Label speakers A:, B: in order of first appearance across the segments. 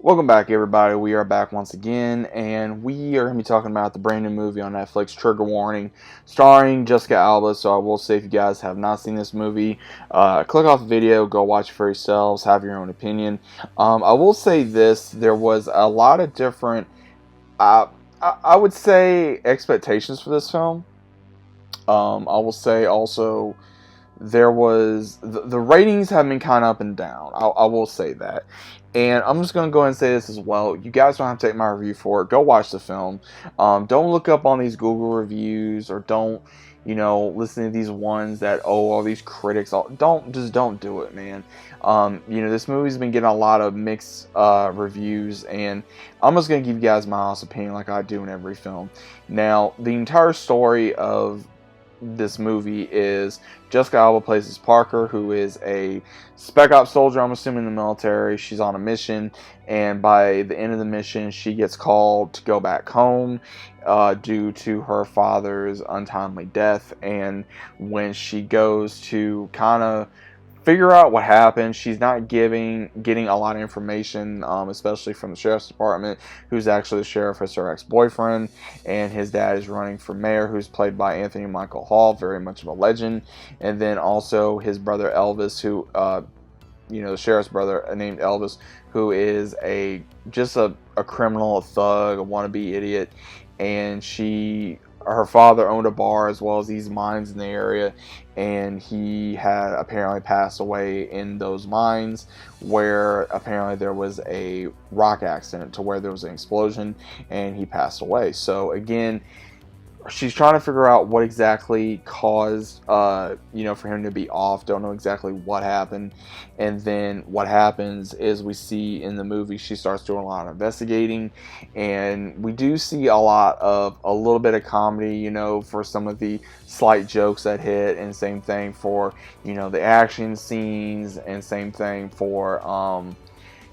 A: Welcome back, everybody. We are back once again, and we are going to be talking about the brand new movie on Netflix, Trigger Warning, starring Jessica Alba. So I will say, if you guys have not seen this movie, click off the video, go watch it for yourselves, have your own opinion. I will say this: there was a lot of different, uh, I would say, expectations for this film. I will say also there was the ratings have been kind of up and down. I will say that, and I'm just gonna go ahead and say this as well. You guys don't have to take my review for it. Go watch the film. Don't look up on these Google reviews, or don't listen to these ones that all these critics. Don't do it, man. This movie's been getting a lot of mixed reviews, and I'm just gonna give you guys my honest opinion, like I do in every film. Now, the entire story of this movie is Jessica Alba plays as Parker, who is a spec ops soldier, I'm assuming, in the military. She's on a mission, and by the end of the mission, she gets called to go back home due to her father's untimely death. And when she goes to kind of figure out what happened, she's not getting a lot of information, especially from the sheriff's department, who's actually the sheriff is her ex-boyfriend, and his dad is running for mayor, who's played by Anthony Michael Hall, very much of a legend. And then also his brother Elvis, who the sheriff's brother named Elvis, who is a criminal, a thug, a wannabe idiot. And her father owned a bar as well as these mines in the area, and he had apparently passed away in those mines, where apparently there was a rock accident to where there was an explosion and he passed away. So again, she's trying to figure out what exactly caused for him to be off. Don't know exactly what happened. And then what happens is, we see in the movie, she starts doing a lot of investigating, and we do see a little bit of comedy, for some of the slight jokes that hit, and same thing for the action scenes, and same thing for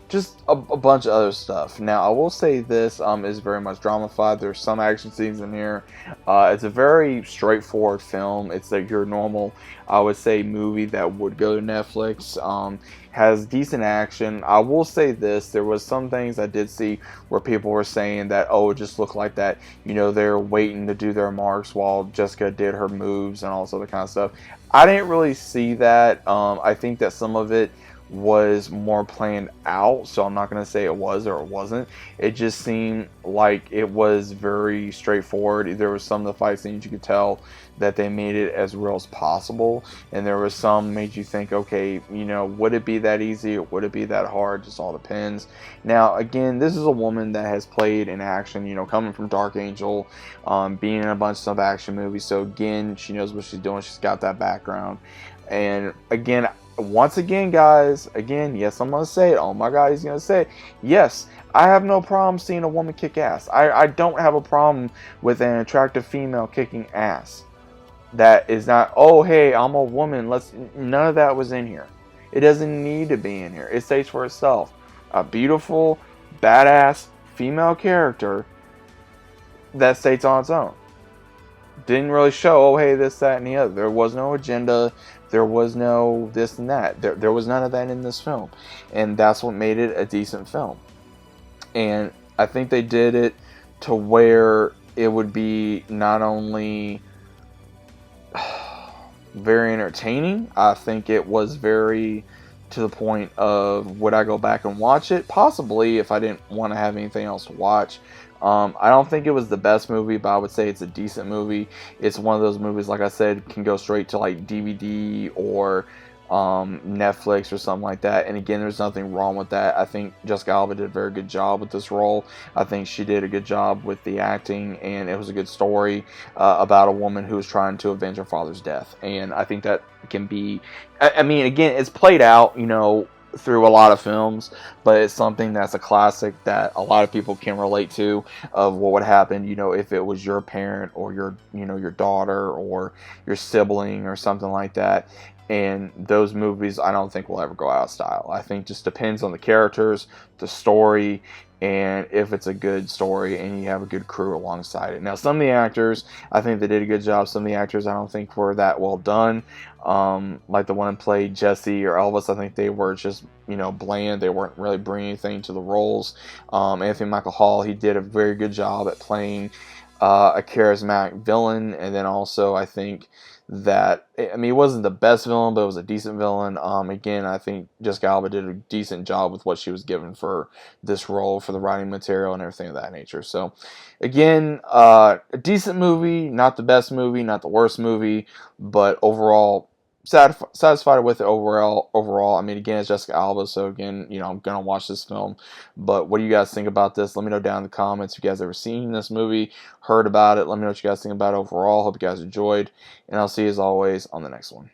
A: just a bunch of other stuff. Now, I will say this is very much dramified. There's some action scenes in here. It's a very straightforward film. It's like your normal, I would say, movie that would go to Netflix. Has decent action. I will say this: there was some things I did see where people were saying that, oh, it just looked like that. They're waiting to do their marks while Jessica did her moves and all this other kind of stuff. I didn't really see that. I think that some of it was more planned out, so I'm not going to say it was or it wasn't. It just seemed like it was very straightforward. There was some of the fight scenes you could tell that they made it as real as possible, and there was some made you think, okay, would it be that easy or would it be that hard? Just all depends. Now, again, this is a woman that has played in action, coming from Dark Angel, being in a bunch of action movies, so again, she knows what she's doing. She's got that background. And again, once again, guys, yes, I'm going to say it. Oh my God, he's going to say it. Yes, I have no problem seeing a woman kick ass. I don't have a problem with an attractive female kicking ass. That is not, oh, hey, I'm a woman. None of that was in here. It doesn't need to be in here. It stays for itself. A beautiful, badass female character that states on its own. Didn't really show, oh, hey, this, that, and the other. There was no agenda. There was no this and that. There was none of that in this film. And that's what made it a decent film. And I think they did it to where it would be not only very entertaining, I think it was very to the point of, would I go back and watch it? Possibly, if I didn't want to have anything else to watch. I don't think it was the best movie, but I would say it's a decent movie. It's one of those movies, like I said, can go straight to like DVD or Netflix or something like that. And again, there's nothing wrong with that. I think Jessica Alba did a very good job with this role. I think she did a good job with the acting, and it was a good story about a woman who was trying to avenge her father's death. And I think that can be, I mean, again, it's played out, through a lot of films, but it's something that's a classic that a lot of people can relate to, of what would happen, if it was your parent or your daughter or your sibling or something like that. And those movies, I don't think will ever go out of style. I think just depends on the characters, the story, and if it's a good story and you have a good crew alongside it. Now, some of the actors, I think they did a good job. Some of the actors I don't think were that well done. Like the one who played Jesse or Elvis, I think they were just, bland. They weren't really bringing anything to the roles. Anthony Michael Hall, he did a very good job at playing a charismatic villain, and then also I think that, I mean, it wasn't the best villain, but it was a decent villain. Again, I think Jessica Alba did a decent job with what she was given for this role, for the writing material and everything of that nature. So, again, a decent movie, not the best movie, not the worst movie, but overall satisfied with it overall. I mean, again, it's Jessica Alba, so again, I'm gonna watch this film. But what do you guys think about this? Let me know down in the comments if you guys ever seen this movie, heard about it. Let me know what you guys think about it overall. Hope you guys enjoyed, and I'll see you as always on the next one.